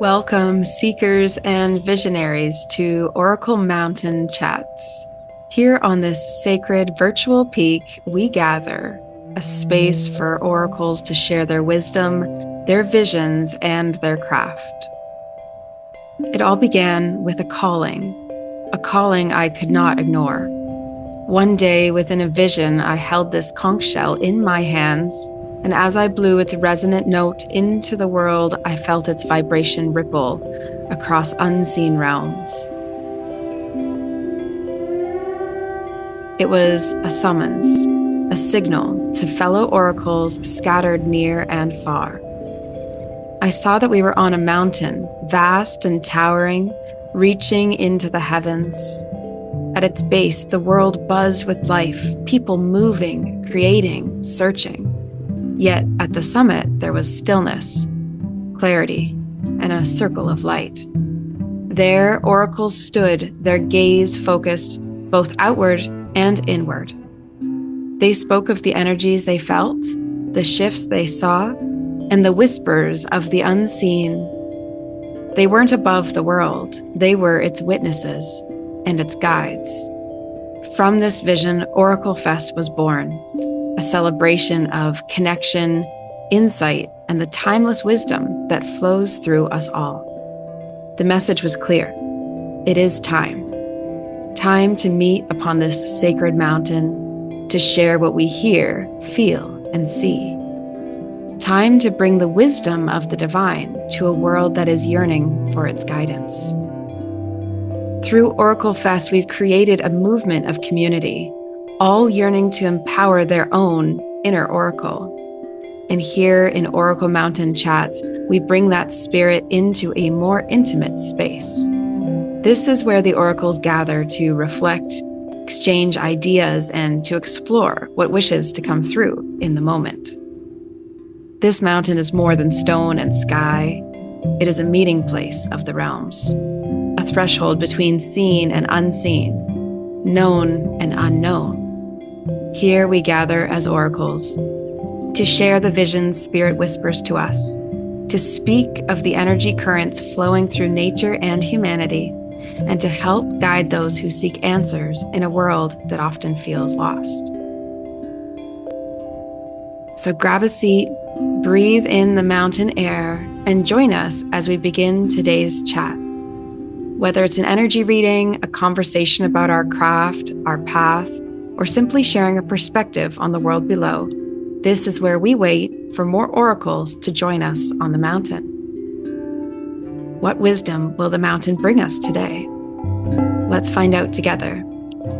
Welcome, seekers and visionaries, to Oracle Mountain Chats. Here on this sacred virtual peak, we gather a space for oracles to share their wisdom, their visions, and their craft. It all began with a calling I could not ignore. One day, within a vision, I held this conch shell in my hands, and as I blew its resonant note into the world, I felt its vibration ripple across unseen realms. It was a summons, a signal to fellow oracles scattered near and far. I saw that we were on a mountain, vast and towering, reaching into the heavens. At its base, the world buzzed with life, people moving, creating, searching. Yet at the summit, there was stillness, clarity, and a circle of light. There, oracles stood, their gaze focused both outward and inward. They spoke of the energies they felt, the shifts they saw, and the whispers of the unseen. They weren't above the world, they were its witnesses and its guides. From this vision, OracleFest was born, a celebration of connection, insight, and the timeless wisdom that flows through us all. The message was clear. It is time. Time to meet upon this sacred mountain, to share what we hear, feel, and see. Time to bring the wisdom of the divine to a world that is yearning for its guidance. Through OracleFest, we've created a movement of community, all yearning to empower their own inner oracle. And here in Oracle Mountain Chats, we bring that spirit into a more intimate space. This is where the oracles gather to reflect, exchange ideas, and to explore what wishes to come through in the moment. This mountain is more than stone and sky. It is a meeting place of the realms, a threshold between seen and unseen, known and unknown. Here we gather as oracles to share the visions Spirit whispers to us, to speak of the energy currents flowing through nature and humanity, and to help guide those who seek answers in a world that often feels lost. So grab a seat, breathe in the mountain air, and join us as we begin today's chat. Whether it's an energy reading, a conversation about our craft, our path, or simply sharing a perspective on the world below, this is where we wait for more oracles to join us on the mountain. What wisdom will the mountain bring us today? Let's find out together.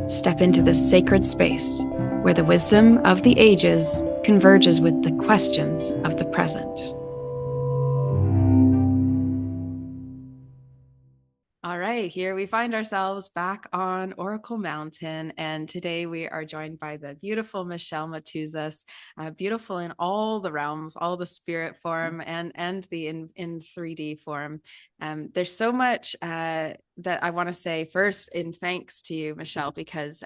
Step into this sacred space where the wisdom of the ages converges with the questions of the present. All right, here we find ourselves back on Oracle Mountain, and today we are joined by the beautiful Michelle Motuzas, beautiful in all the realms, all the spirit form and the in 3D form. There's so much that I want to say first in thanks to you, Michelle, because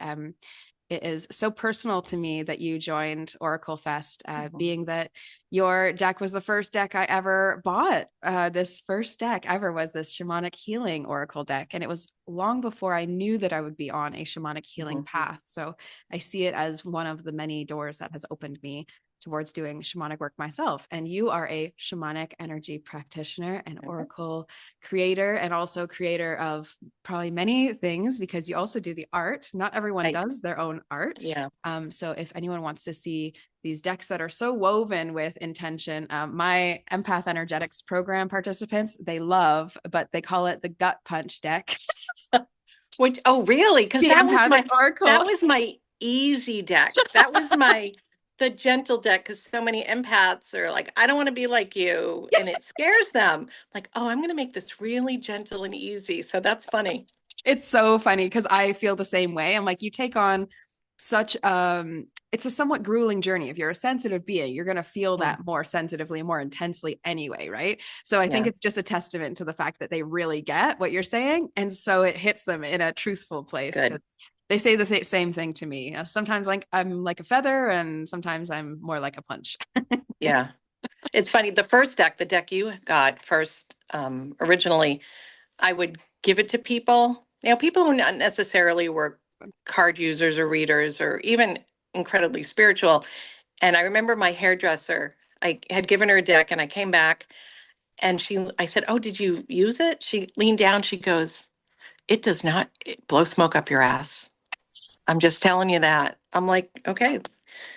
it is so personal to me that you joined OracleFest, being that your deck was the first deck I ever bought. This first deck ever was this Shamanic Healing Oracle deck. And it was long before I knew that I would be on a Shamanic Healing path. So I see it as one of the many doors that has opened me towards doing shamanic work myself. And you are a shamanic energy practitioner and oracle creator, and also creator of probably many things, because you also do the art. Not everyone does their own art. Yeah. So if anyone wants to see these decks that are so woven with intention, my empath energetics program participants, they love, but they call it the gut punch deck. Which, oh, really? Because that was my easy deck. That was the gentle deck, because so many empaths are like, I don't want to be like you. And it scares them. Like, oh, I'm going to make this really gentle and easy. So that's funny. It's so funny because I feel the same way. I'm like, you take on such it's a somewhat grueling journey. If you're a sensitive being, you're going to feel that more sensitively, more intensely anyway, right? So I think it's just a testament to the fact that they really get what you're saying, and so it hits them in a truthful place. Good. They say the same thing to me. Sometimes like I'm like a feather, and sometimes I'm more like a punch. Yeah. It's funny. The first deck, the deck you got first, originally, I would give it to people, people who not necessarily were card users or readers or even incredibly spiritual. And I remember my hairdresser, I had given her a deck and I came back and I said, "Oh, did you use it?" She leaned down, she goes, "It does not blow smoke up your ass. I'm just telling you that." I'm like, okay,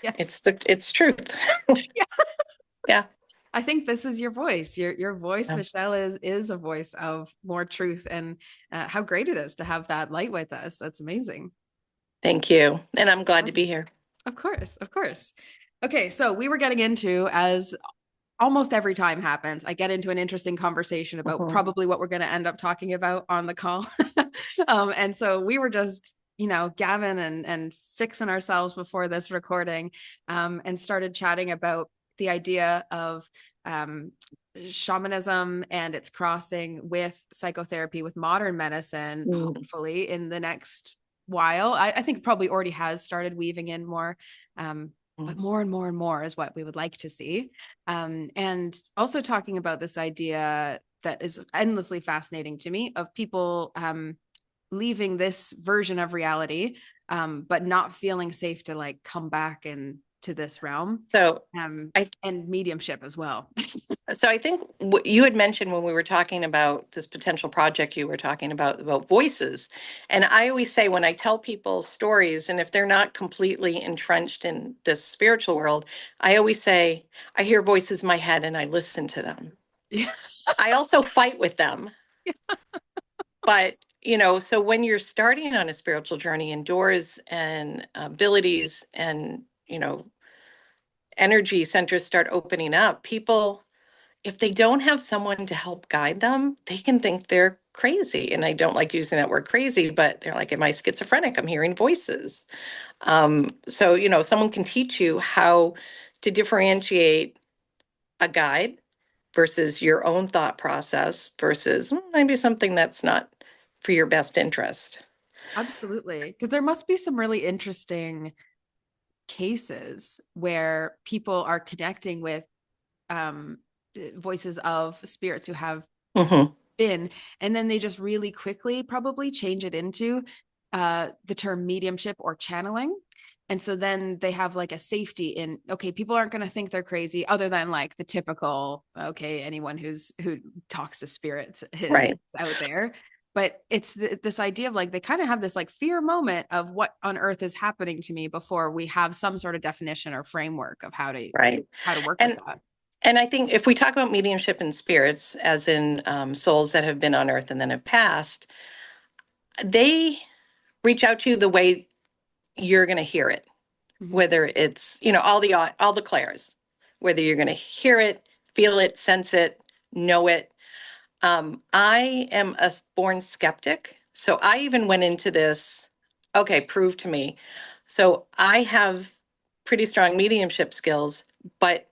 Yes. it's truth. Yeah. Yeah. I think this is your voice. Your voice, Yeah. Michelle, is a voice of more truth, and how great it is to have that light with us. That's amazing. Thank you. And I'm glad to be here. Of course, of course. Okay, so we were getting into, as almost every time happens, I get into an interesting conversation about Mhm. probably what we're going to end up talking about on the call. And so we were just, gabbing and fixing ourselves before this recording, and started chatting about the idea of shamanism and its crossing with psychotherapy, with modern medicine, Mm. hopefully in the next while. I think it probably already has started weaving in more. But more and more and more is what we would like to see. And also talking about this idea that is endlessly fascinating to me of people leaving this version of reality, but not feeling safe to like come back and to this realm, So I and mediumship as well. So I think what you had mentioned when we were talking about this potential project, you were talking about voices. And I always say when I tell people stories, and if they're not completely entrenched in this spiritual world, I always say, I hear voices in my head and I listen to them. Yeah. I also fight with them. But, so when you're starting on a spiritual journey and doors and abilities and, energy centers start opening up, people, if they don't have someone to help guide them, they can think they're crazy. And I don't like using that word crazy, but they're like, am I schizophrenic? I'm hearing voices. So, someone can teach you how to differentiate a guide versus your own thought process versus maybe something that's not for your best interest. Absolutely. Because there must be some really interesting cases where people are connecting with um, voices of spirits who have Hmm. been, and then they just really quickly probably change it into the term mediumship or channeling. And so then they have like a safety in, okay, people aren't going to think they're crazy, other than like the typical, okay, anyone who talks to spirits is Right. out there. But it's this idea of like they kind of have this like fear moment of what on earth is happening to me before we have some sort of definition or framework of Right. how to work with And that. and I think if we talk about mediumship and spirits, as in souls that have been on Earth and then have passed, they reach out to you the way you're going to hear it, Mhm. whether it's all the clairs, whether you're going to hear it, feel it, sense it, know it. I am a born skeptic, so I even went into this. Okay, prove to me. So I have pretty strong mediumship skills, but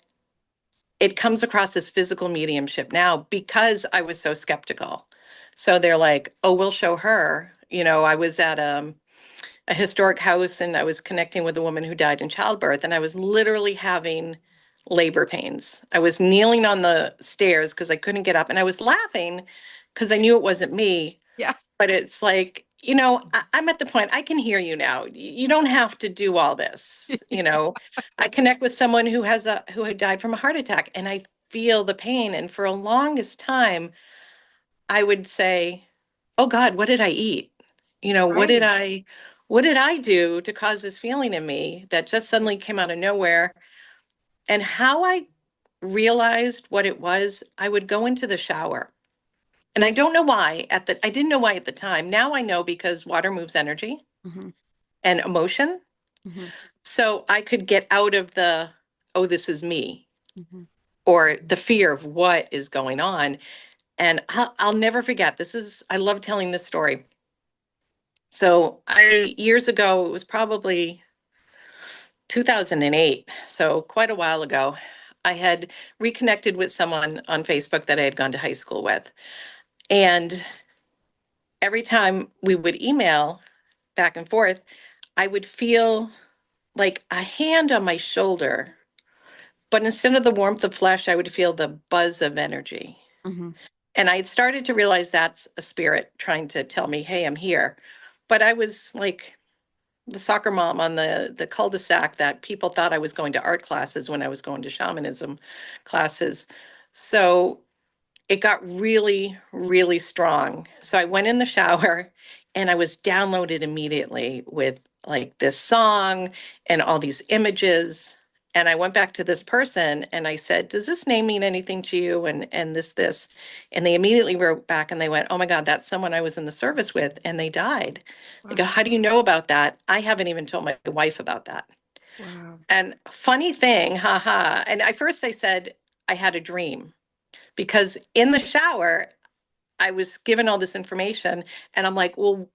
it comes across as physical mediumship now because I was so skeptical. So they're like, "Oh, we'll show her." I was at a historic house and I was connecting with a woman who died in childbirth and I was literally having labor pains. I was kneeling on the stairs because I couldn't get up and I was laughing because I knew it wasn't me. Yeah. But it's like, I'm at the point I can hear you now. You don't have to do all this. I connect with someone who had died from a heart attack and I feel the pain. And for a longest time, I would say, "Oh God, what did I eat? Right. What did I do to cause this feeling in me that just suddenly came out of nowhere?" And how I realized what it was, I would go into the shower. And I don't know why I didn't know why at the time. Now I know because water moves energy Mhm. and emotion. Mhm. So I could get out of oh, this is me, Mhm. or the fear of what is going on. And I'll never forget. I love telling this story. So years ago, it was probably 2008, so quite a while ago, I had reconnected with someone on Facebook that I had gone to high school with. And every time we would email back and forth, I would feel like a hand on my shoulder. But instead of the warmth of flesh, I would feel the buzz of energy. Mhm. And I had started to realize that's a spirit trying to tell me, hey, I'm here. But I was like the soccer mom on the cul-de-sac that people thought I was going to art classes when I was going to shamanism classes. So it got really, really strong. So I went in the shower and I was downloaded immediately with like this song and all these images. And I went back to this person and I said, does this name mean anything to you? And this. And they immediately wrote back and they went, oh my God, that's someone I was in the service with and they died. They go, Wow. how do you know about that? I haven't even told my wife about that. Wow. And funny thing, haha. And I first I said I had a dream because in the shower, I was given all this information and I'm like, well,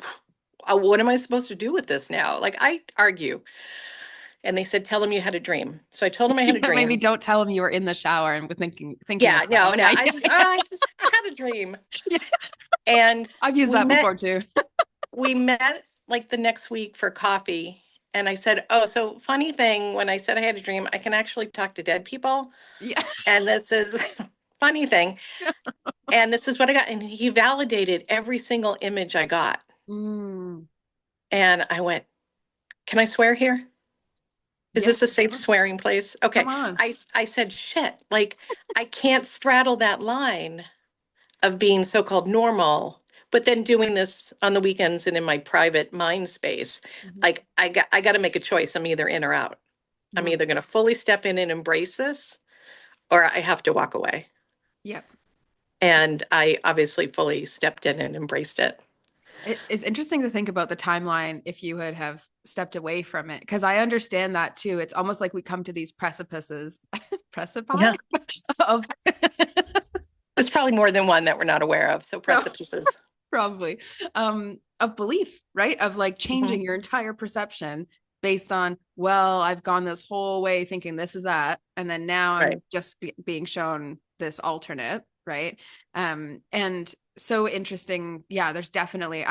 what am I supposed to do with this now? Like I argue. And they said, tell them you had a dream. So I told them I had a Maybe dream. don't tell him you were in the shower and were thinking Yeah, about no, him. no. Yeah, I had a dream. And I've used we that met, before too. we met like the next week for coffee. And I said, oh, so funny thing, when I said I had a dream, I can actually talk to dead people. Yeah. And this is funny thing. And this is what I got. And he validated every single image I got. Mm, And I went, can I swear here? Is yeah. this a safe swearing place? Come Okay. on. I said, shit, like I can't straddle that line of being so-called normal, but then doing this on the weekends and in my private mind space. Mhm. Like I got to make a choice. I'm either in or out. I'm Mm, either going to fully step in and embrace this or I have to walk away. yep. And I obviously fully stepped in and embraced it. It's interesting to think about the timeline if you would have stepped away from it, because I understand that too. It's almost like we come to these precipices, precipice Yeah. of There's probably more than one that we're not aware of. So precipices. probably of belief, right? Of like Mhm. changing your entire perception based on, well, I've gone this whole way thinking this is that, and then now Right. I'm just being shown this alternate, right? And so interesting. Yeah, there's definitely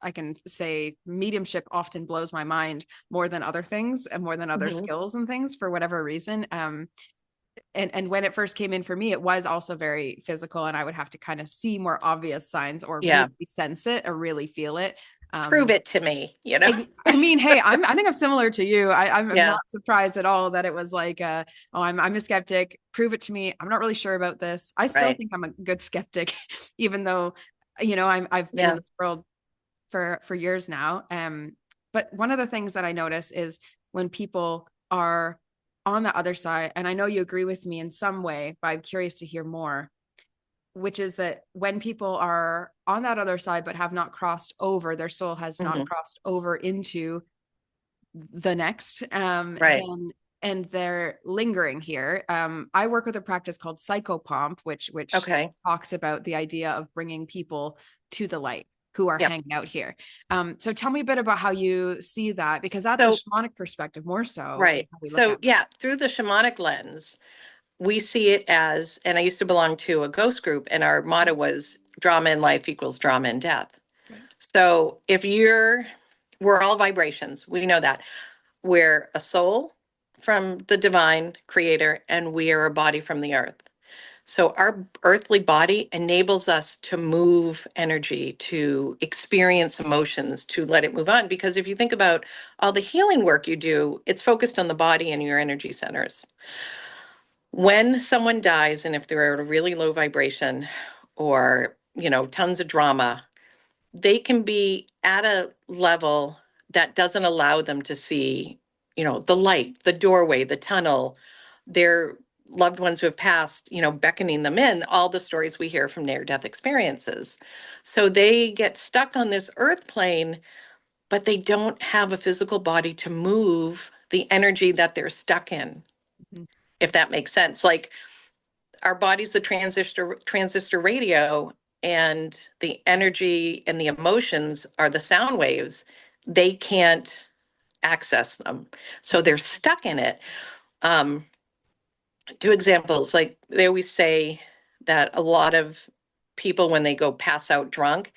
I can say mediumship often blows my mind more than other things and more than other Mhm. skills and things for whatever reason. And when it first came in for me, it was also very physical, and I would have to kind of see more obvious signs or Yeah. really sense it or really feel it. Prove Um, it to me, you know? I mean, hey, I think I'm similar to you. I'm Yeah. not surprised at all that it was like, oh, I'm a skeptic. Prove it to me. I'm not really sure about this. I still Right. think I'm a good skeptic, even though, I've been in Yeah. this world for years now. But one of the things that I notice is when people are on the other side, and I know you agree with me in some way, but I'm curious to hear more, which is that when people are on that other side but have not crossed over, their soul has not Mhm. crossed over into the next, Right. then and they're lingering here. I work with a practice called psychopomp, which Okay. talks about the idea of bringing people to the light who are Yeah. hanging out here. So tell me a bit about how you see that, because that's a So, shamanic perspective more so than right. how we look So, at yeah, through the shamanic lens, we see it as, and I used to belong to a ghost group, and our it. motto was drama in life equals drama in death. Right. So, we're all vibrations. We know that. We're a soul from the divine creator, and we are a body from the earth. So our earthly body enables us to move energy, to experience emotions, to let it move on. Because if you think about all the healing work you do, it's focused on the body and your energy centers. When someone dies, and if they're at a really low vibration or, tons of drama, they can be at a level that doesn't allow them to see, the light, the doorway, the tunnel, their loved ones who have passed, beckoning them in, all the stories we hear from near death experiences. So they get stuck on this earth plane, but they don't have a physical body to move the energy that they're stuck in, Mhm. if that makes sense. Like our body's the transistor radio, and the energy and the emotions are the sound waves. They can't access them, so they're stuck in it. um, Two examples, like they always say that a lot of people, when they go pass out drunk,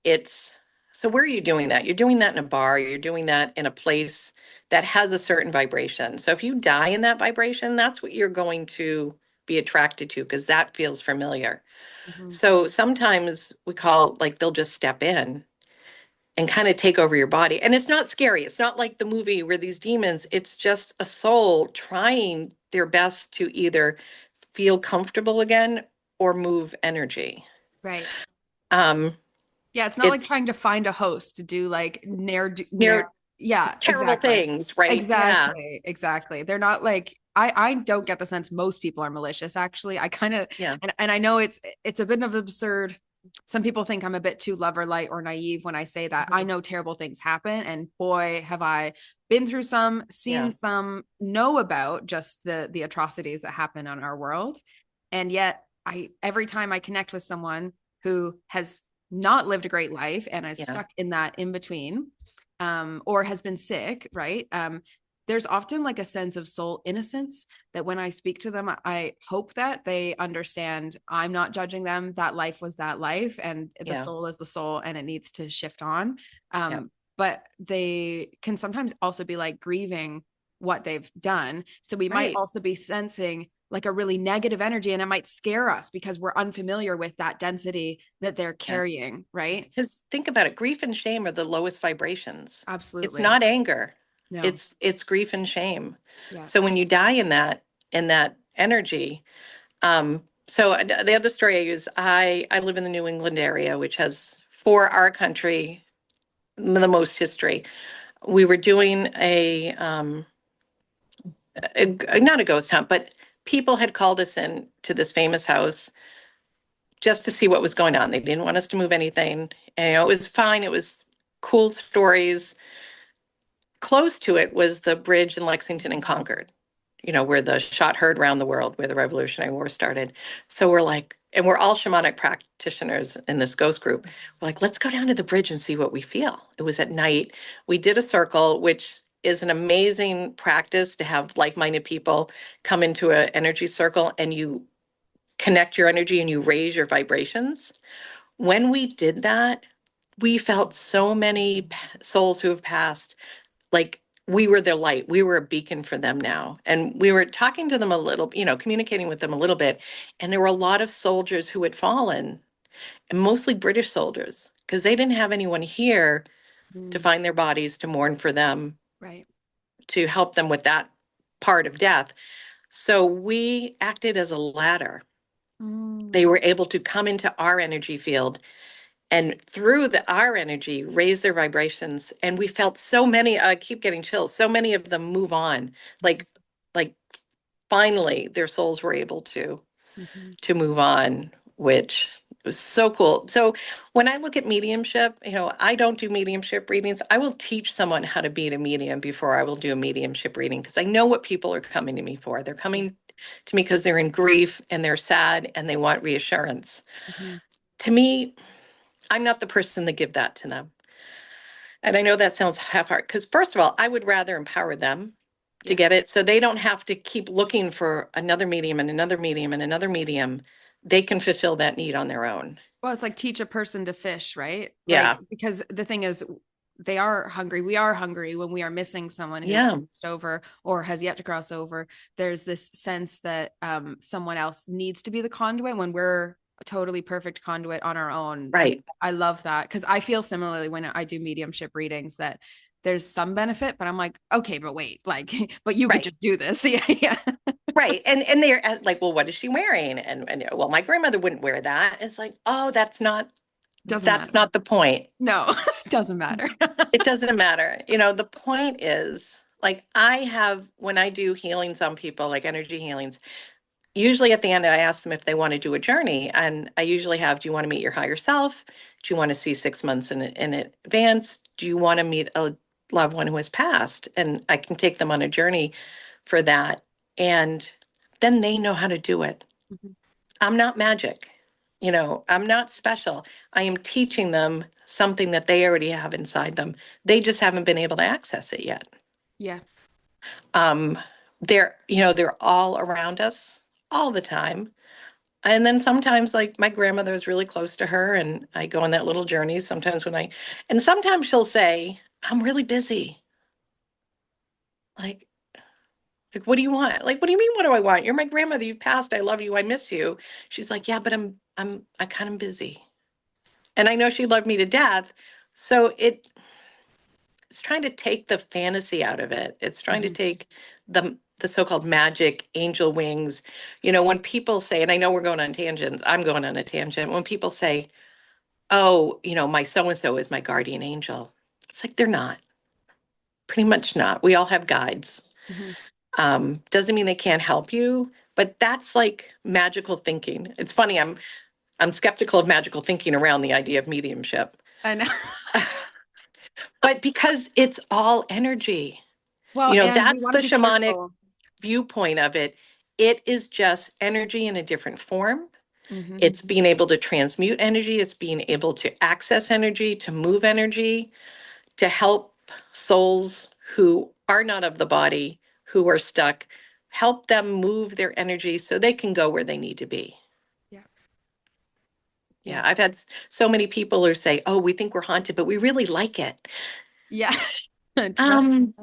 it's, so where are you doing that? You're doing that in a bar, you're doing that in a place that has a certain vibration. So if you die in that vibration, that's what you're going to be attracted to because that feels familiar. Mhm. So sometimes we call, like, they'll just step in and kind of take over your body. And it's not scary. It's not like the movie where these demons, it's just a soul trying their best to either feel comfortable again or move energy. Right. Um, Yeah, it's not like it's trying to find a host to do like near yeah, terrible exactly. things, right? Yeah. Exactly. Exactly. They're not like I don't get the sense most people are malicious actually. I kind of Yeah. and I know it's a bit of absurd. Some people think I'm a bit too lover light or naive when I say that. I know terrible things happen and boy have I been through some, seen Yeah. some, know about just the atrocities that happen on our world. And yet I every time I connect with someone who has not lived a great life and is Yeah. stuck in that in between, or has been sick, right? There's often like a sense of soul innocence that when I speak to them, I hope that they understand I'm not judging them. That life was that life, and the Yeah. soul is the soul, and it needs to shift on. Yeah. But they can sometimes also be like grieving what they've done. So we might Right. also be sensing like a really negative energy, and it might scare us because we're unfamiliar with that density that they're Yeah. carrying, right? Because think about it, grief and shame are the lowest vibrations. It's Absolutely. not anger. No. It's grief and shame. Yeah. So when you die in that energy, so the other story I use, I live in the New England area, which has for our country the most history. We were doing not a ghost hunt, but people had called us in to this famous house just to see what was going on. They didn't want us to move anything. And it was fine. It was cool stories. Close to it was the bridge in Lexington and Concord, where the shot heard around the world, where the Revolutionary War started. So we're like, and we're all shamanic practitioners in this ghost group. We're like, let's go down to the bridge and see what we feel. It was at night. We did a circle, which is an amazing practice to have like-minded people come into an energy circle and you connect your energy and you raise your vibrations. When we did that, we felt so many souls who have passed, like we were their light. We were a beacon for them now. And we were talking to them a little, communicating with them a little bit. And there were a lot of soldiers who had fallen, and mostly British soldiers, because they didn't have anyone here to Mm, find their bodies, to mourn for them, right. to help them with that part of death. So we acted as a ladder. They Mm, were able to come into our energy field and through our energy raise their vibrations, and we felt so many, I keep getting chills, so many of them move on, like like finally their souls were able mhm. to move on, which was so cool. So when I look at mediumship, I don't do mediumship readings. I will teach someone how to be a medium before I will do a mediumship reading, because I know what people are coming to me for. They're Yeah. coming to me because they're in grief and they're sad and they want reassurance. Mhm. To me, I'm not the person to give that to them. And I know that sounds half-hearted because, first of all, I would rather empower them to Yeah. get it so they don't have to keep looking for another medium and another medium and another medium. They can fulfill that need on their own. Well, it's like teach a person to fish, right? Like, Yeah. because the thing is, they are hungry. We are hungry when we are missing someone who's Yeah. crossed over or has yet to cross over. There's this sense that someone else needs to be the conduit when we're a totally perfect conduit on our own. Right. I love that because I feel similarly when I do mediumship readings that there's some benefit, but I'm like, okay, but wait, like, but you could Right. just do this. Yeah, yeah. Right. And they're like, well, what is she wearing? And well, my grandmother wouldn't wear that. It's like, oh, Doesn't that's matter. not the point. No, doesn't matter. It doesn't matter. The point is, like, when I do healings on people, like energy healings, usually at the end, I ask them if they want to do a journey. And I usually have, do you want to meet your higher self? Do you want to see 6 months in advance? Do you want to meet a loved one who has passed? And I can take them on a journey for that. And then they know how to do it. Mhm. I'm not magic. I'm not special. I am teaching them something that they already have inside them. They just haven't been able to access it yet. Yeah. Um, they're all around us all the time. And then sometimes, like, my grandmother is really close to her, and I go on that little journey. And sometimes she'll say, I'm really busy. Like, Like, what do you want? Like, what do you mean, what do I want? You're my grandmother. You've passed. I love you. I miss you. She's like, yeah, but I kind of busy. And I know she loved me to death. So it's trying to take the fantasy out of it. It's trying to Mhm. take the so-called magic angel wings. When people say, and I know we're going on tangents, I'm going on a tangent. When people say, oh, my so-and-so is my guardian angel. It's like they're not. Pretty much not. We all have guides. Mhm. Doesn't mean they can't help you, but that's like magical thinking. It's funny, I'm skeptical of magical thinking around the idea of mediumship. I know. But because it's all energy. Well, and we That's want to the be shamanic careful. viewpoint of it. It is just energy in a different form. Hmm. It's being able to transmute energy, it's being able to access energy, to move energy, to help souls who are not of the body, who are stuck, help them move their energy so they can go where they need to be. Yeah. Yeah, Yeah. I've had so many people who say, "Oh, we think we're haunted, but we really like it." Yeah. Trust. Um,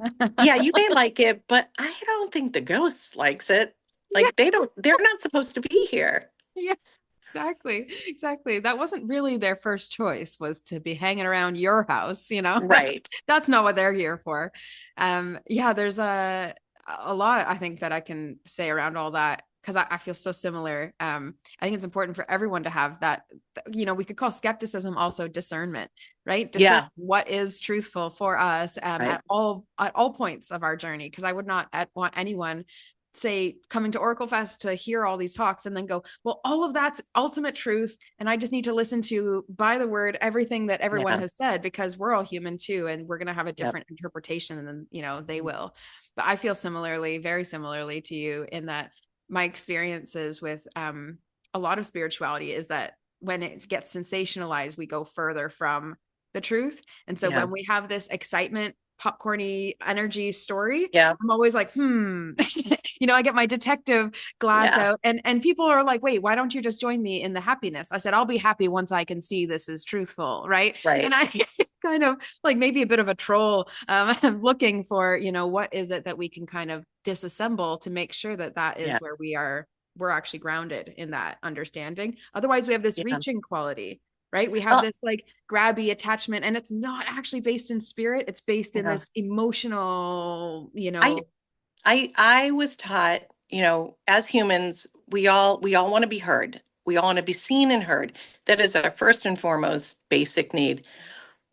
yeah, you may like it, but I don't think the ghost likes it. Yeah. Like they're not supposed to be here. Yeah. Exactly. Exactly. That wasn't really their first choice, was to be hanging around your house, Right. That's not what they're here for. Yeah, there's a lot I think that I can say around all that, because I feel so similar. I think it's important for everyone to have that, we could call skepticism also discernment, right? Discern Yeah, what is truthful for us, right. at all points of our journey, because I would not want anyone say coming to OracleFest to hear all these talks and then go, well, all of that's ultimate truth, and I just need to listen to by the word everything that everyone Yeah. has said, because we're all human too, and we're going to have a Yep. different interpretation than they will. But I feel similarly, very similarly to you, in that my experiences with a lot of spirituality is that when it gets sensationalized, we go further from the truth. And so Yeah. when we have this excitement, popcorny energy story, Yeah. I'm always like, I get my detective glass Yeah. out, and people are like, wait, why don't you just join me in the happiness? I said, I'll be happy once I can see this is truthful, right? And Right. I kind of like maybe a bit of a troll, looking for, what is it that we can kind of disassemble to make sure that that is Yeah. where we're actually grounded in that understanding. Otherwise, we have this Yeah. reaching quality, right? We have Well, this like grabby attachment, and it's not actually based in spirit. It's based in yeah. this emotional, I I was taught, as humans, we all want to be heard. We all want to be seen and heard. That is our first and foremost basic need.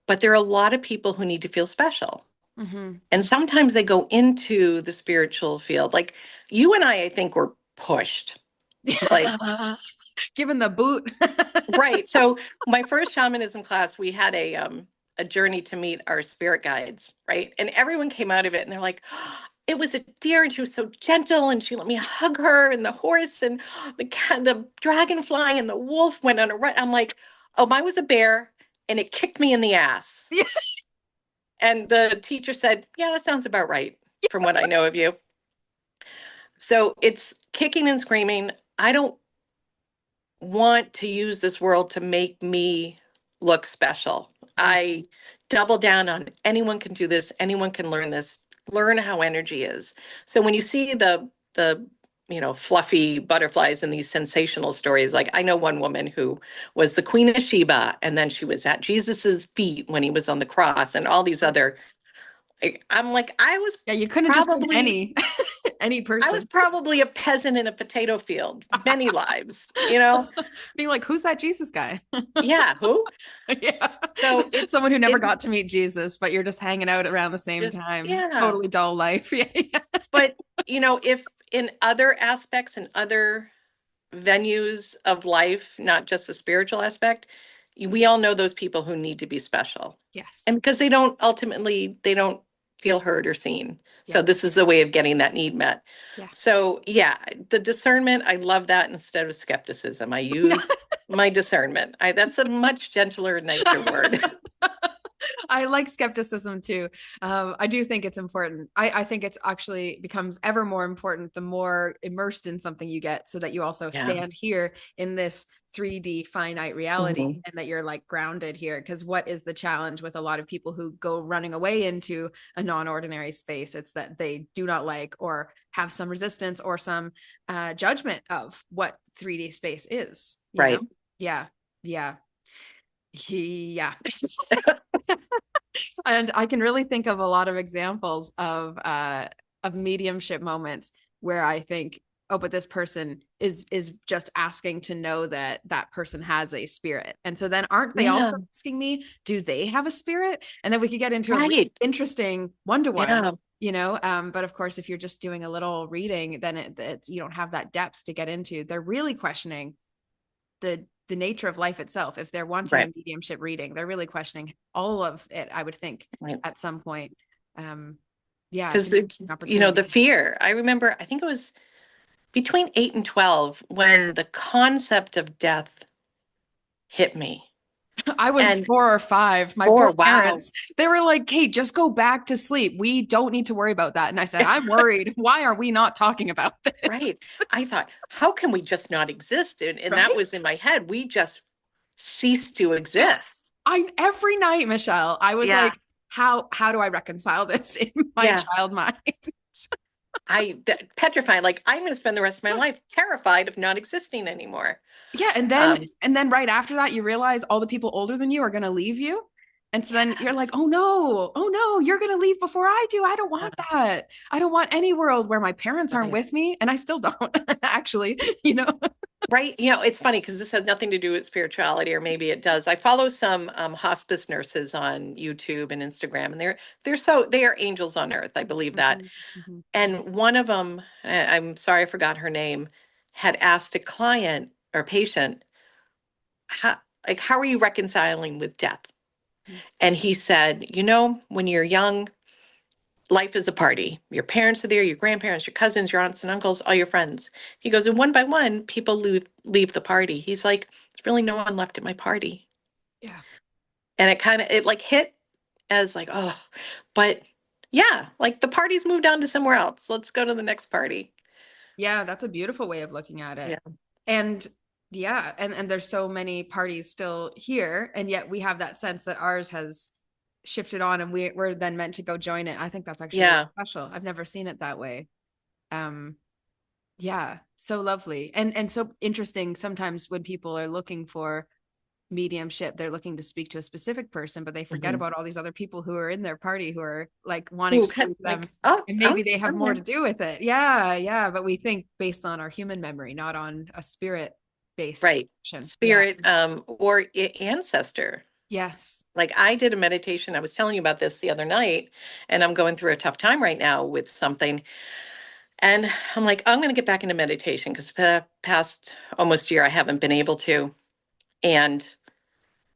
But there are a lot of people who need to feel special. Mhm. And sometimes they go into the spiritual field. Like you and I think were pushed. Like, Given the boot. right. So my first shamanism class, we had a journey to meet our spirit guides, right? And everyone came out of it and they're like, "Oh, it was a deer and she was so gentle and she let me hug her and the horse and the cat, the dragonfly and the wolf went on a run." I'm like, "Oh, mine was a bear and it kicked me in the ass." Yeah. And the teacher said, "Yeah, that sounds about right from what I know of you." So it's kicking and screaming. I don't want to use this world to make me look special. I Mhm. double down on anyone can do this, anyone can learn this, learn how energy is. So when you see the fluffy butterflies in these sensational stories, like I know one woman who was the Queen of Sheba, and then she was at Jesus's feet when he was on the cross, and all these other. I'm like, Yeah, you couldn't have just been probably any I was person. probably a peasant in a potato field many lives. Being like, who's that Jesus guy? Yeah, who? Yeah. So Someone who never it got to meet Jesus, but you're just hanging out around the same just, time. yeah. Totally dull life. Yeah. Yeah. But, if in other aspects and other venues of life, not just the spiritual aspect, we all know those people who need to be special. Yes. And because they don't feel heard or seen. Yeah. So this is the way of getting that need met. Yeah. So yeah, the discernment, I love that instead of skepticism. I use my discernment. That's a much gentler, nicer word. I like skepticism too. I do think it's important. I think it's actually becomes ever more important the more immersed in something you get, so that you also Yeah. stand here in this 3D finite reality Mhm. and that you're like grounded here. Because what is the challenge with a lot of people who go running away into a non-ordinary space? It's that they do not like or have some resistance or some judgment of what 3D space is, you know? Right. Yeah. Yeah. Yeah. And I can really think of a lot of examples of mediumship moments where I think, oh, but this person is just asking to know that that person has a spirit. And so then aren't they Yeah. also asking me, do they have a spirit? And then we could get into a really Right. interesting one-to-one, Yeah. you know. But of course, if you're just doing a little reading, then you don't have that depth to get into. They're really questioning the nature of life itself. If they're wanting a Right. mediumship reading, they're really questioning all of it, I would think, Right. at some point. um yeah, it's Because an it's, opportunity. the fear. I remember, I think it was between 8 and 12 when the concept of death hit me. I was And 4 or 5. My poor or wow. parents, they were like, Kate, just go back to sleep, we don't need to worry about that. And I said, I'm worried, why are we not talking about this? Right. I thought, how can we just not exist? And that was Right. in my head. We just cease to Yes. exist. I every night, Michelle, I was Yeah. like, how do I reconcile this in my Yeah. child mind? Petrified. Like, I'm going to spend the rest of my life terrified of not existing anymore. Yeah, Um, and then right after that, you realize all the people older than you are going to leave you. And so then you're like, yes. oh no, you're going to leave before I do. I don't want that. I don't want any world where my parents aren't Right. with me. And I still don't, actually, you know? Right. It's funny because this has nothing to do with spirituality, or maybe it does. I follow some hospice nurses on YouTube and Instagram, and they are angels on earth. I believe that. Mhm, mhm, And one of them, I'm sorry, I forgot her name, had asked a client or patient, how, how are you reconciling with death? mhm. And he said, when you're young, life is a party. Your parents are there, your grandparents, your cousins, your aunts and uncles, all your friends. He goes, and one by one, people leave the party. He's like, there's really no one left at my party. Yeah. And it like hit as like, oh, but yeah, like the party's moved on to somewhere else. Let's go to the next party. Yeah, that's a beautiful way of looking at it. Yeah. And yeah, and there's so many parties still here, and yet we have that sense that ours has shifted on and we're then meant to go join it. I think that's actually really Yeah. special. I've never seen it that way. Um, yeah, so lovely. And so interesting sometimes when people are looking for mediumship, they're looking to speak to a specific person, but they forget Mhm. about all these other people who are in their party who are like wanting Ooh, to speak to them. like, oh, And oh, maybe they have I'm more here. to do with it. Yeah, yeah. But we think based on our human memory, not on a spirit based Right. connection. Yeah. Spirit, or ancestor. Yes. Like I did a meditation. I was telling you about this the other night, and I'm going through a tough time right now with something. And I'm like, I'm going to get back into meditation because the past almost year I haven't been able to. And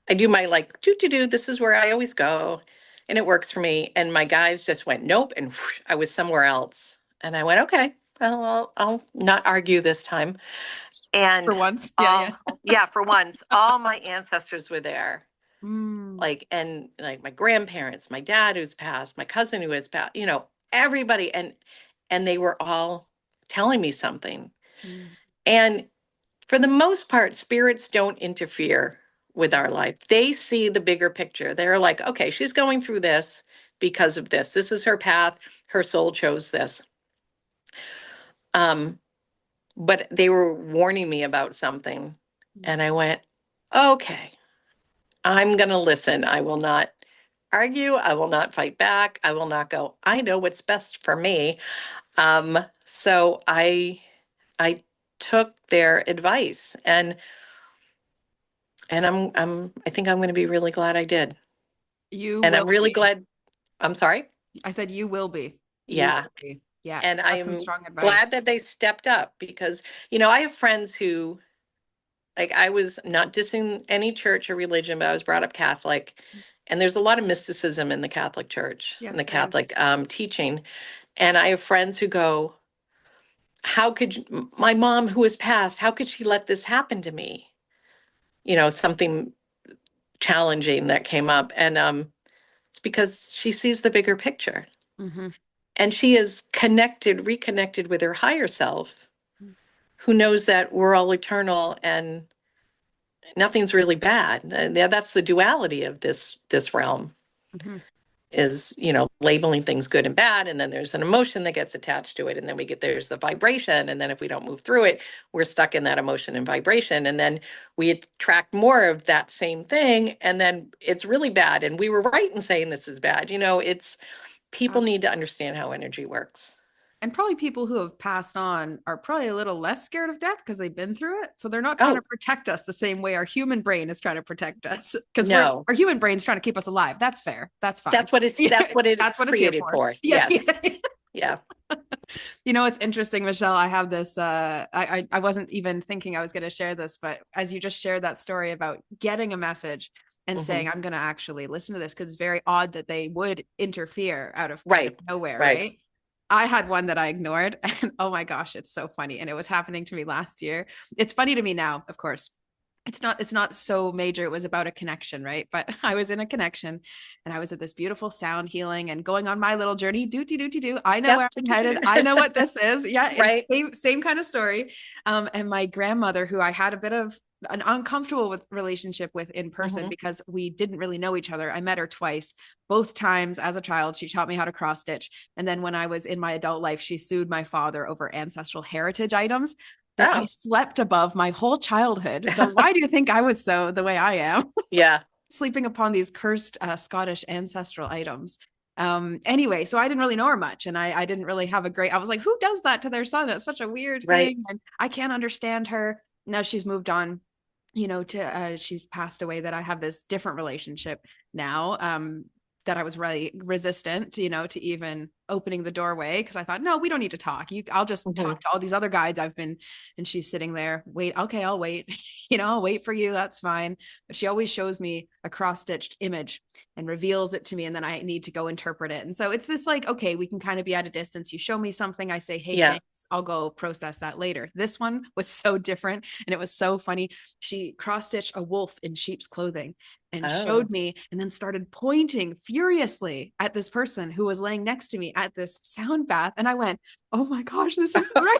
I do my like, do, this is where I always go. And it works for me. And my guys just went, nope. And whoosh, I was somewhere else. And I went, okay, well, I'll not argue this time. For And once. Yeah, yeah. all, yeah, for once, all my ancestors were there. Mm, And like my grandparents, my dad who's passed, my cousin who has passed, everybody. And they were all telling me something. mm, And for the most part, spirits don't interfere with our life. They see the bigger picture. They're like, okay, she's going through this because of this. This is her path. Her soul chose this. Um, but they were warning me about something. mm, And I went, okay, I'm going to listen. I will not argue. I will not fight back. I will not go, I know what's best for me. So I took their advice, and I think I'm going to be really glad I did. you And I'm will really be. glad. I'm sorry. I said you will be. You Yeah. will be. Yeah. And That's some I'm strong advice. glad that they stepped up because, I have friends who, like, I was not dissing any church or religion, but I was brought up Catholic. And there's a lot of mysticism in the Catholic Church, in Yes, the there is. Catholic teaching. And I have friends who go, how could my mom who has passed, how could she let this happen to me? Something challenging that came up. And It's because she sees the bigger picture. Mm-hmm. And she is reconnected with her higher self, who knows that we're all eternal and nothing's really bad. And that's the duality of this realm Mm-hmm. is, labeling things good and bad. And then there's an emotion that gets attached to it. And then there's the vibration. And then if we don't move through it, we're stuck in that emotion and vibration. And then we attract more of that same thing. And then it's really bad. And we were right in saying this is bad. It's people need to understand how energy works. And probably people who have passed on are probably a little less scared of death because they've been through it. So they're not trying to Oh, protect us the same way our human brain is trying to protect us. Because no. our human brain's trying to keep us alive. That's fair. That's fine. That's what That's it's what it's here created for. for. Yeah. Yes. Yeah. It's interesting, Michelle. I have this I wasn't even thinking I was going to share this, but as you just shared that story about getting a message and Hmm. saying, I'm going to actually listen to this, because it's very odd that they would interfere out of kind of Right. nowhere, Right. right? I had one that I ignored, and oh my gosh, it's so funny. And it was happening to me last year. It's funny to me now, of course. It's not so major. It was about a connection, right? But I was in a connection, and I was at this beautiful sound healing and going on my little journey. Do. I know Yep. where I'm headed. I know what this is. Yeah, it's Right. same kind of story. And my grandmother, who I had a bit of an uncomfortable relationship with in person Hmm. because we didn't really know each other. I met her twice. Both times as a child, she taught me how to cross stitch. And then when I was in my adult life, she sued my father over ancestral heritage items that I Oh. slept above my whole childhood. So why do you think I was so the way I am? Yeah. Sleeping upon these cursed Scottish ancestral items. Anyway, so I didn't really know her much, and I didn't really have I was like, who does that to their son? That's such a weird Right. thing. And I can't understand her. Now she's moved on, to she's passed away, that I have this different relationship now. That I was really resistant, to even opening the doorway, because I thought, no, we don't need to talk. I'll just Hmm. talk to all these other guides I've been. And she's sitting there, wait, okay, I'll wait. I'll wait for you. That's fine. But she always shows me a cross-stitched image and reveals it to me, and then I need to go interpret it. And so it's this like, okay, we can kind of be at a distance. You show me something, I say, hey, Yeah. thanks. I'll go process that later. This one was so different, and it was so funny. She cross-stitched a wolf in sheep's clothing and Oh. showed me, and then started pointing furiously at this person who was laying next to me at this sound bath. And I went, oh my gosh, this is right.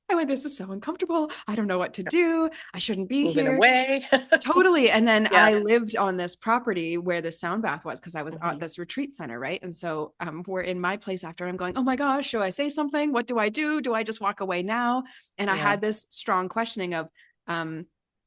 I went, this is so uncomfortable. I don't know what to do. I shouldn't be Moving here. away. Totally. And then Yeah. I lived on this property where the sound bath was, because I was at Hmm. this retreat center, right? And so we're in my place after. I'm going, oh my gosh, should I say something? What do I do? Do I just walk away now? And I Yeah. had this strong questioning of,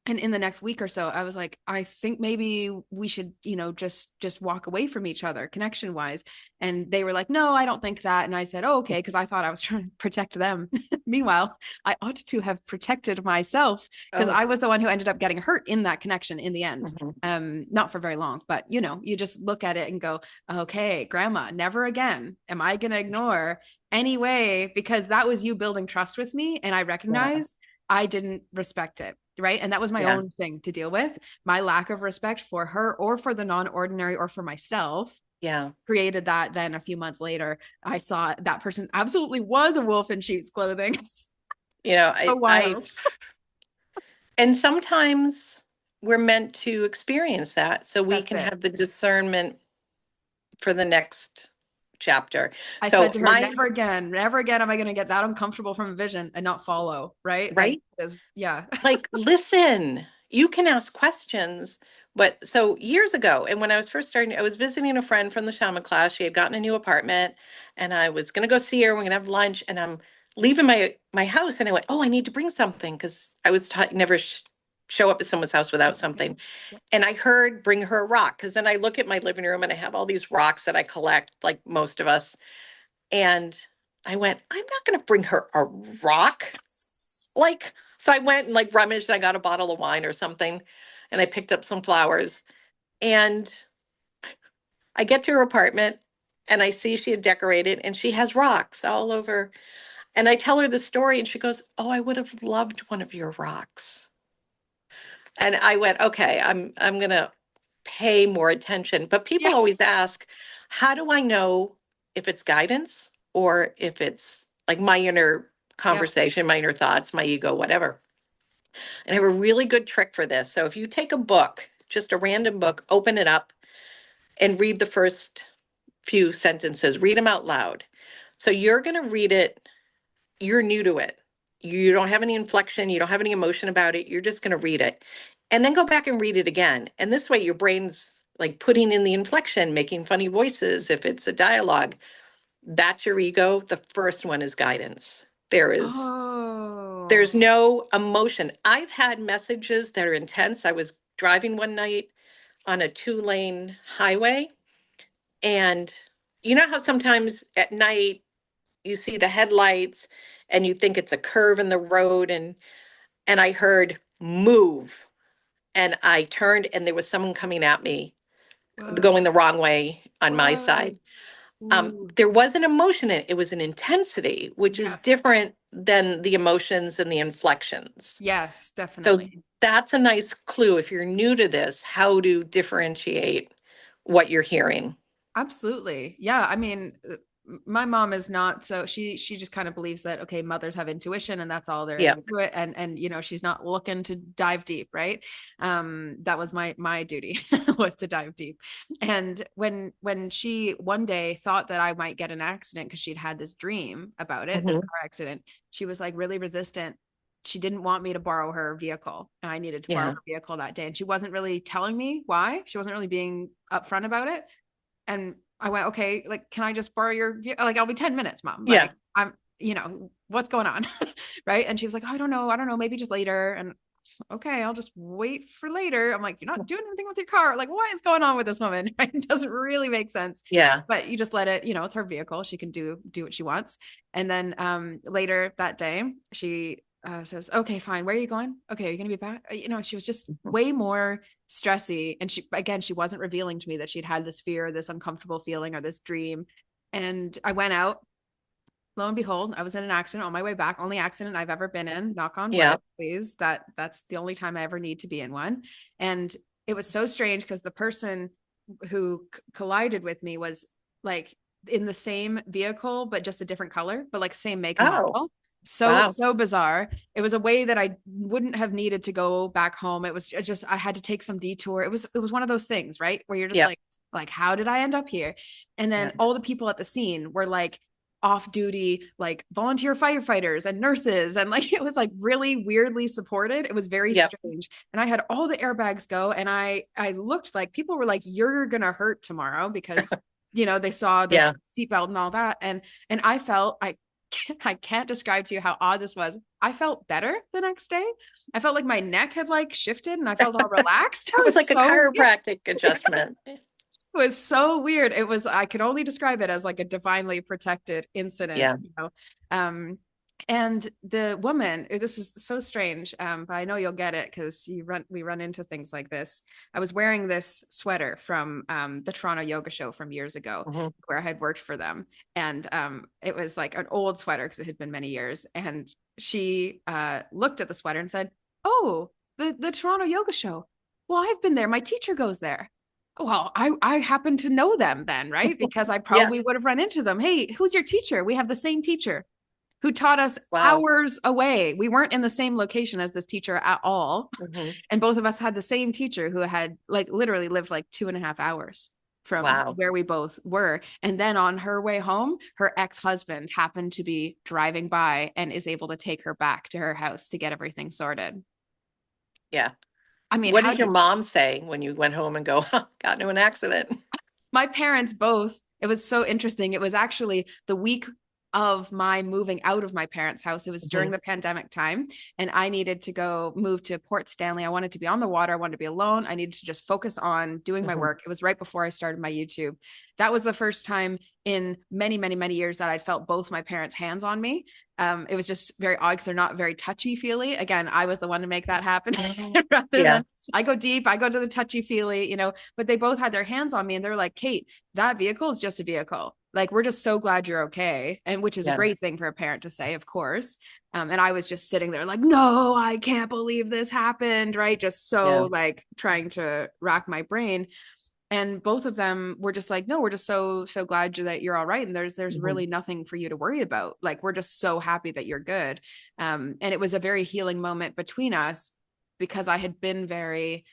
and in the next week or so, I was like, I think maybe we should, just walk away from each other, connection wise. And they were like, no, I don't think that. And I said, oh, okay, because I thought I was trying to protect them. Meanwhile, I ought to have protected myself, because Oh. I was the one who ended up getting hurt in that connection in the end. Hmm. Not for very long, but you just look at it and go, okay, grandma, never again am I going to ignore anyway, because that was you building trust with me. And I Yeah. recognize I didn't respect it. Right. And that was my Yeah. own thing to deal with. My lack of respect for her, or for the non ordinary, or for myself, Yeah. created that. Then a few months later, I saw that person absolutely was a wolf in sheep's clothing. So I wild. and sometimes we're meant to experience that so we That's can it. have the discernment for the next chapter. I said So to her, never again am I going to get that uncomfortable from a vision and not follow. Right. Like, right? yeah. Like, listen, you can ask questions. But so years ago, and when I was first starting, I was visiting a friend from the shaman class. She had gotten a new apartment, and I was going to go see her. We're going to have lunch, and I'm leaving my house, and I went, "Oh, I need to bring something," because I was taught never show up at someone's house without something. Yep. And I heard, "Bring her a rock," because then I look at my living room and I have all these rocks that I collect, like most of us. And I went, "I'm not going to bring her a rock." Like, so I went and like rummaged, and I got a bottle of wine or something, and I picked up some flowers. And I get to her apartment, and I see she had decorated, and she has rocks all over. And I tell her the story, and she goes, "Oh, I would have loved one of your rocks." And I went, "Okay, I'm gonna pay more attention." But Yeah. people always ask, how do I know if it's guidance or if it's like my inner Yep. conversation, my inner thoughts, my ego, whatever? And I have a really good trick for this. So if you take a book, just a random book, open it up, and read the first few sentences. Read them out loud. So you're going to read it. You're new to it. You don't have any inflection. You don't have any emotion about it. You're just going to read it and then go back and read it again. And this way, your brain's like putting in the inflection, making funny voices. If it's a dialogue, that's your ego. The first one is guidance. Oh, There's no emotion. I've had messages that are intense. I was driving one night on a 2-lane highway, and you know how sometimes at night you see the headlights and you think it's a curve in the road, and I heard move, and I turned and there was someone coming at me whoa, going the wrong way on my whoa. side. Ooh, There was an emotion in it. It was an intensity, which is yes. different than the emotions and the inflections. Yes, So definitely. that's a nice clue if you're new to this, how to differentiate what you're hearing. Absolutely. Yeah. I mean, my mom is not so she just kind of believes that okay, mothers have intuition and that's all there Yeah. is to it. And you know, she's not looking to dive deep, right? That was my duty was to dive deep. And when she one day thought that I might get an accident because she'd had this dream about it, this Hmm. car accident, she was like really resistant. She didn't want me to borrow her vehicle and I needed to borrow Yeah. her vehicle that day. And she wasn't really telling me why. She wasn't really being upfront about it. And I went, okay, like, can I just borrow your, like, I'll be 10 minutes, mom. Yeah. Like, I'm, you know, what's going on? Right. And she was like, oh, I don't know. I don't know. Maybe just later. And okay, I'll just wait for later. I'm like, you're not doing anything with your car. Like, what is going on with this woman? Right? It doesn't really make sense. Yeah. But you just let it, you know, it's her vehicle. She can do what she wants. And then later that day, she says, okay, fine. Where are you going? Okay, are you gonna be back? You know, she was just Mhm. way more stressy. And she again, she wasn't revealing to me that she'd had this fear, this uncomfortable feeling, or this dream. And I went out, lo and behold, I was in an accident on my way back. Only accident I've ever been in. Knock on Yeah. wood, please. That's the only time I ever need to be in one. And it was so strange because the person who collided with me was like in the same vehicle, but just a different color, but like same make and Oh, model. So wow. so bizarre. It was a way that I wouldn't have needed to go back home. It was just I had to take some detour. It was one of those things, right? Where you're just Yeah. like how did I end up here? And Yeah. then all the people at the scene were like off duty like volunteer firefighters and nurses and like it was like really weirdly supported. It was very Yep. strange. And I had all the airbags go and I looked like people were like you're going to hurt tomorrow because you know they saw Yeah. this seatbelt and all that and I felt I can't describe to you how odd this was. I felt better the next day. I felt like my neck had like shifted and I felt all relaxed. It That was was like a so weird. chiropractic adjustment. Was so weird. It was, I could only describe it as like a divinely protected incident, Yeah. you know. Um, and the woman, this is so strange, but I know you'll get it because we run into things like this. I was wearing this sweater from the Toronto Yoga Show from years ago, Hmm. where I had worked for them, and it was like an old sweater because it had been many years. And she looked at the sweater and said, "Oh, the Toronto Yoga Show. Well, I've been there. My teacher goes there." Well, I happen to know them then, right? Because I Yeah. probably would have run into them. Hey, who's your teacher? We have the same teacher who taught us Wow. hours away. We weren't in the same location as this teacher at all. Hmm. And both of us had the same teacher who had like literally lived like 2.5 hours from Wow. where we both were. And then on her way home, her ex-husband happened to be driving by and is able to take her back to her house to get everything sorted. Yeah. I mean, What how did do your you, mom say when you went home and go, huh, got into an accident? my parents both, it was so interesting. It was actually the week of my moving out of my parents' house. It was during Hmm. the pandemic time, and I needed to go move to Port Stanley. I wanted to be on the water. I wanted to be alone. I needed to just focus on doing my Hmm. work. It was right before I started my YouTube. That was the first time in many, many, many years that I'd felt both my parents' hands on me. It was just very odd because they're not very touchy feely. Again, I was the one to make that happen rather Yeah. than I go deep, I go to the touchy feely, you know, but they both had their hands on me and they're like, Kate, that vehicle is just a vehicle. Like, we're just so glad you're okay. And which is a Yeah. great thing for a parent to say, of course. And I was just sitting there like, no, I can't believe this happened. Right. Just so Yeah. like trying to rack my brain. And both of them were just like, no, we're just so glad that you're all right. And there's Hmm. really nothing for you to worry about. Like, we're just so happy that you're good. And it was a very healing moment between us because I had been very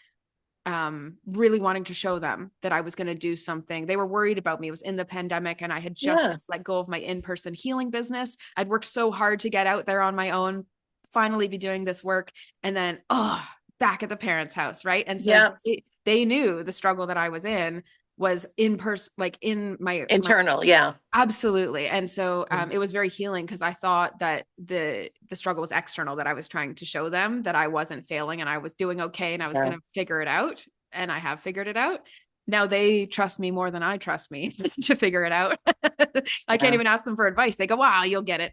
really wanting to show them that I was going to do something. They were worried about me. It was in the pandemic and I had just Yeah. let go of my in-person healing business. I'd worked so hard to get out there on my own, finally be doing this work. And then, back at the parents' house. Right. And so Yeah. they knew the struggle that I was in was in person, like in my Internal. Yeah. absolutely. And so it was very healing because I thought that the struggle was external, that I was trying to show them that I wasn't failing and I was doing okay and I was Yeah. going to figure it out. And I have figured it out. Now they trust me more than I trust me to figure it out. I can't Yeah. even ask them for advice. They go, wow, you'll get it.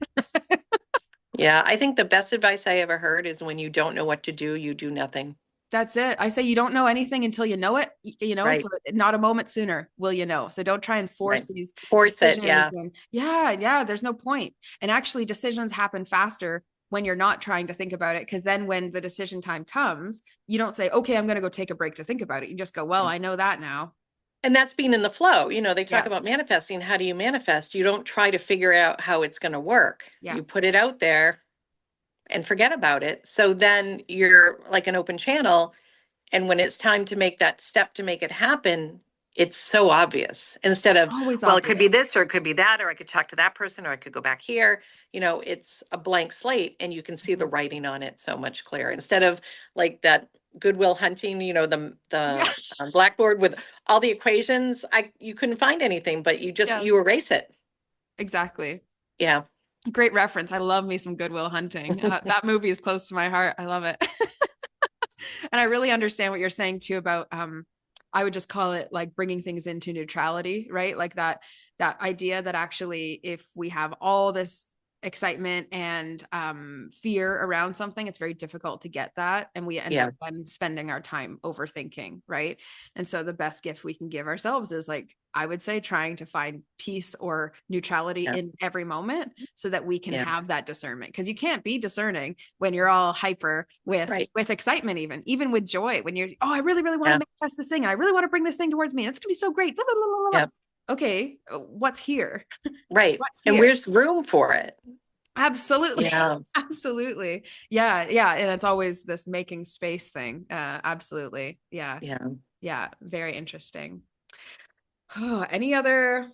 Yeah. I think the best advice I ever heard is when you don't know what to do, you do nothing. That's it. I say you don't know anything until you know it, so Right. not a moment sooner will you know. So don't try and force Right. these Force it. decisions. Yeah. And yeah, there's no point. And actually, decisions happen faster when you're not trying to think about it. Because then when the decision time comes, you don't say, okay, I'm going to go take a break to think about it. You just go, well, I know that now. And that's being in the flow. They talk about Yes. manifesting. How do you manifest? You don't try to figure out how it's going to work. Yeah. You put it out there and forget about it. So then you're like an open channel. And when it's time to make that step to make it happen, it's so obvious It's instead of, always well, it could be obvious. this or it could be that, or I could talk to that person or I could go back here. It's a blank slate and you can see the Mhm. writing on it so much clearer instead of like that Goodwill Hunting, Yeah. the blackboard with all the equations. You couldn't find anything, but Yeah. you erase it. Exactly. Yeah. Great reference. I love me some Goodwill Hunting. That movie is close to my heart. I love it. And I really understand what you're saying too about I would just call it like bringing things into neutrality, right? Like that idea that actually if we have all this excitement and fear around something, it's very difficult to get that, and we end Yeah. up then spending our time overthinking, right? And so the best gift we can give ourselves is, like, I would say, trying to find peace or neutrality Yeah. in every moment so that we can Yeah. have that discernment, because you can't be discerning when you're all hyper Right. with excitement, even with joy, when you're, oh, I really really want to Yeah. manifest this thing and I really want to bring this thing towards me and it's going to be so great, blah, blah, blah, blah, blah. Yeah. Okay, what's here? Right. What's And here? where's room for it? Absolutely. Yeah. Absolutely. Yeah, and it's always this making space thing. Absolutely. Yeah. Yeah. Yeah, very interesting. Oh, any other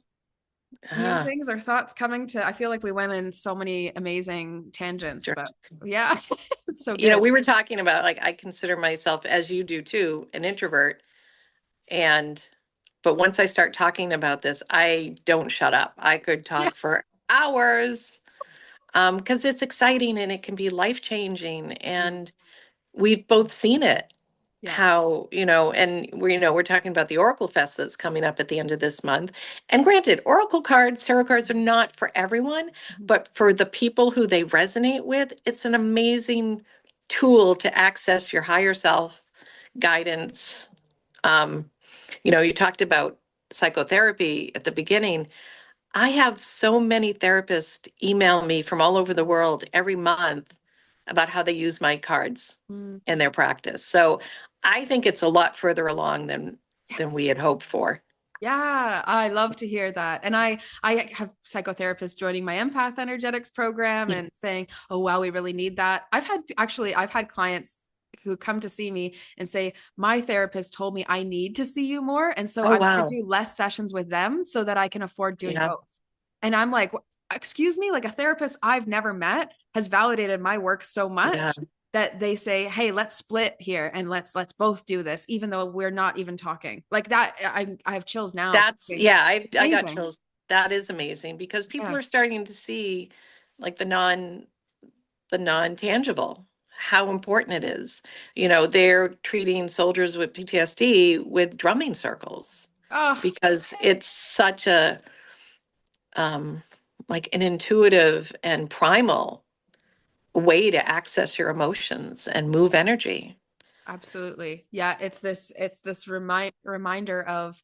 Ah, things or thoughts coming to? I feel like we went in so many amazing tangents, sure. but yeah, it's so good. We were talking about, like, I consider myself, as you do too, an introvert. And, but once I start talking about this, I don't shut up. I could Yeah. talk for hours, because it's exciting and it can be life changing. Mm, And we've both seen it. yeah. How, and we're talking about the OracleFest that's coming up at the end of this month. And granted, Oracle cards, tarot cards are not for everyone, Mhm. but for the people who they resonate with, it's an amazing tool to access your higher self, guidance. Um, you talked about psychotherapy at the beginning. I have so many therapists email me from all over the world every month about how they use my cards Mm. in their practice. So I think it's a lot further along than we had hoped for. Yeah, I love to hear that. And I have psychotherapists joining my empath energetics program Yeah. and saying, "Oh wow, we really need that." I've had clients who come to see me and say, "My therapist told me I need to see you more, and so Oh, I'm going wow. to do less sessions with them so that I can afford doing Yeah. both." And I'm like, "Excuse me, like a therapist I've never met has validated my work so Yeah. much that they say, "Hey, let's split here and let's both do this, even though we're not even talking." Like that, I have chills now. Yeah, It's I got amazing. chills. That is amazing because people Yeah. are starting to see, like, the non-tangible, how important it is. They're treating soldiers with PTSD with drumming circles Oh, because it's such a um like an intuitive and primal way to access your emotions and move energy. absolutely. Yeah, it's this reminder of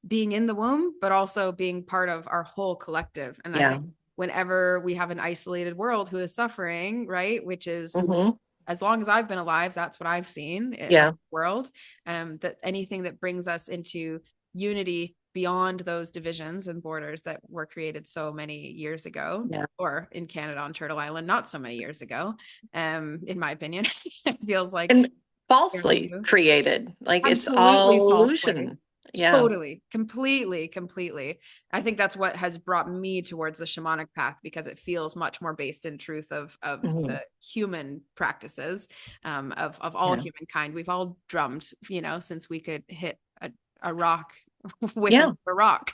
being in the womb, but also being part of our whole collective. And I Yeah. think whenever we have an isolated world who is suffering, right, which is, Hmm. as long as I've been alive, that's what I've seen in Yeah. the world. That anything that brings us into unity beyond those divisions and borders that were created so many years ago, Yeah. or in Canada on Turtle Island, not so many years ago, in my opinion, it feels like, And falsely created. Like it's Absolutely all falsely. illusion. Yeah. Totally, completely. I think that's what has brought me towards the shamanic path, because it feels much more based in truth of Mhm. the human practices, of all Yeah. humankind. We've all drummed, since we could hit a rock with Yeah. another rock,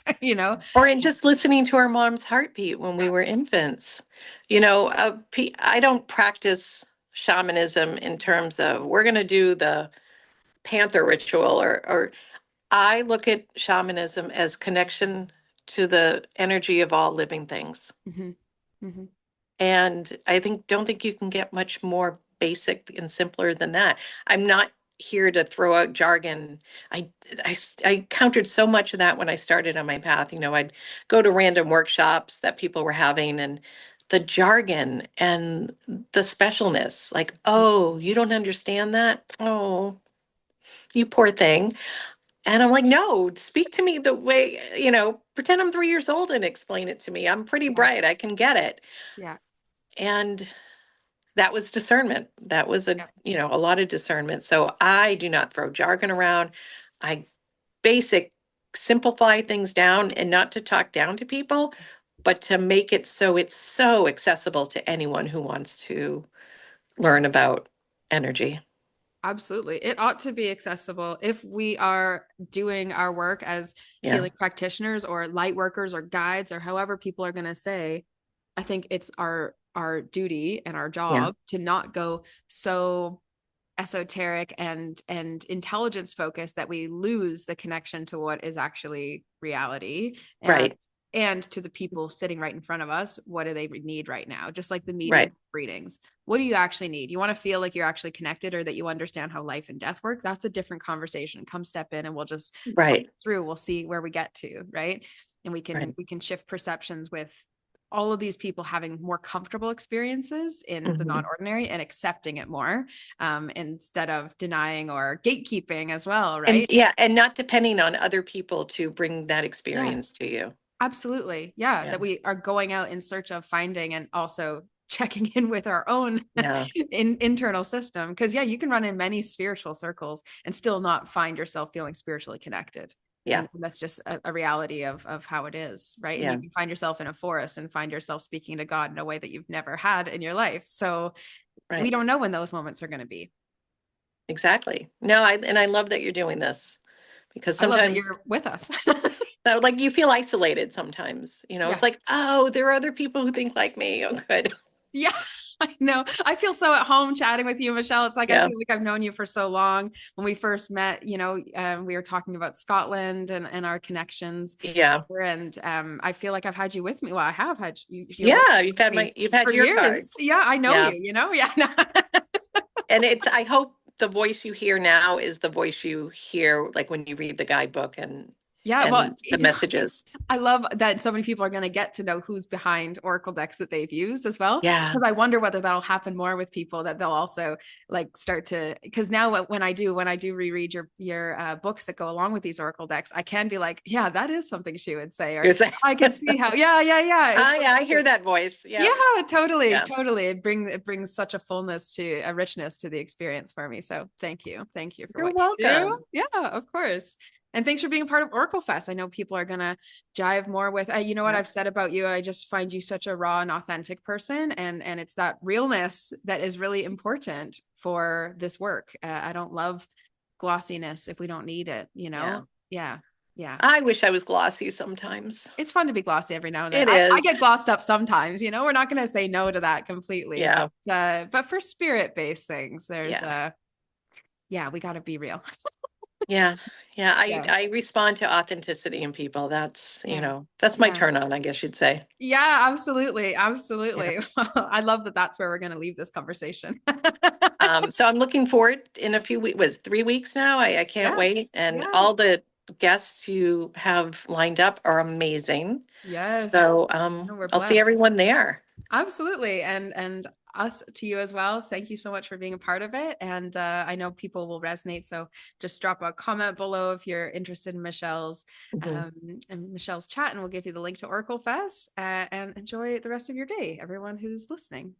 Or in just listening to our mom's heartbeat when we were infants. I don't practice shamanism in terms of we're going to do the panther ritual or I look at shamanism as connection to the energy of all living things. Mm-hmm. Mm-hmm. And don't think you can get much more basic and simpler than that. I'm not here to throw out jargon. I, I countered so much of that when I started on my path. I'd go to random workshops that people were having and the jargon and the specialness, like, oh, you don't understand that? Oh, you poor thing. And I'm like, no, speak to me the way, pretend I'm 3 years old and explain it to me. I'm pretty Yeah. bright. I can get it. Yeah. And that was discernment. That was Yeah. a lot of discernment. So I do not throw jargon around. I basic simplify things down and not to talk down to people, but to make it so it's so accessible to anyone who wants to learn about energy. Absolutely. It ought to be accessible if we are doing our work as Yeah. healing practitioners or light workers or guides or however people are going to say. I think it's our duty and our Yeah. job to not go so esoteric and intelligence focused that we lose the connection to what is actually reality, Right. and to the people sitting right in front of us. What do they need right now? Just like the medium Right. readings, what do you actually need? You want to feel like you're actually connected, or that you understand how life and death work? That's a different conversation. Come step in and we'll just talk Right. through. We'll see where we get to, right? And we can Right. we can shift perceptions with all of these people having more comfortable experiences in the Mhm. non-ordinary and accepting it more, instead of denying or gatekeeping as well, And right? yeah, and not depending on other people to bring that Yeah, experience to you. absolutely. Yeah, Yeah. that we are going out in search of finding and also checking in with our own Yeah. internal system. Because yeah, you can run in many spiritual circles and still not find yourself feeling spiritually connected. Yeah. And that's just a reality of how it is, right? And you Yeah. can find yourself in a forest and find yourself speaking to God in a way that you've never had in your life. So we Right. don't know when those moments are going to be. Exactly. No, I love that you're doing this because I love that sometimes you're with us. like you feel isolated sometimes. Yeah. It's like, oh, there are other people who think like me. Oh, good. Yeah, I know. I feel so at home chatting with you, Michelle. It's like I Yeah. feel like I've known you for so long. When we first met, we were talking about Scotland and our connections. Yeah. And I feel like I've had you with me. Well, I have had you're with Yeah. me You've had for your years. cards. Yeah, I know Yeah. you. Yeah. And I hope the voice you hear now is the voice you hear like when you read the guidebook Yeah, well, and the messages. I love that so many people are going to get to know who's behind Oracle decks that they've used as well. Yeah. Because I wonder whether that'll happen more with people, that they'll also like start to. Because now when I do reread your books that go along with these Oracle decks, I can be like, yeah, that is something she would say, or You're saying, I can see how. Yeah. It's so yeah, I hear true. that voice. Yeah, Yeah. totally, Yeah. totally. It brings such a fullness, to a richness to the experience for me. So thank you for You're what you do. welcome. Yeah, of course. And thanks for being a part of OracleFest. I know people are gonna jive more with. You know what Yeah. I've said about you. I just find you such a raw and authentic person, and it's that realness that is really important for this work. I don't love glossiness if we don't need it. Yeah. Yeah, yeah. I wish I was glossy sometimes. It's fun to be glossy every now and then. It I is. get glossed up sometimes, we're not going to say no to that completely, Yeah. but for spirit based things, there's Yeah. yeah, we got to be real. Yeah. Yeah. I, Yeah. I respond to authenticity in people. Yeah. That's my Yeah. turn on, I guess you'd say. Yeah, absolutely. Yeah. Absolutely. I love that that's where we're going to leave this conversation. So I'm looking forward in a few weeks, was 3 weeks now. I can't Yes. wait. And Yeah. all the guests you have lined up are amazing. Yes. So No, we're I'll see blessed. everyone there. Absolutely. And us to you as well. Thank you so much for being a part of it. And I know people will resonate. So just drop a comment below if you're interested in Mhm. Michelle's chat, and we'll give you the link to Oracle Fest, and enjoy the rest of your day, everyone who's listening.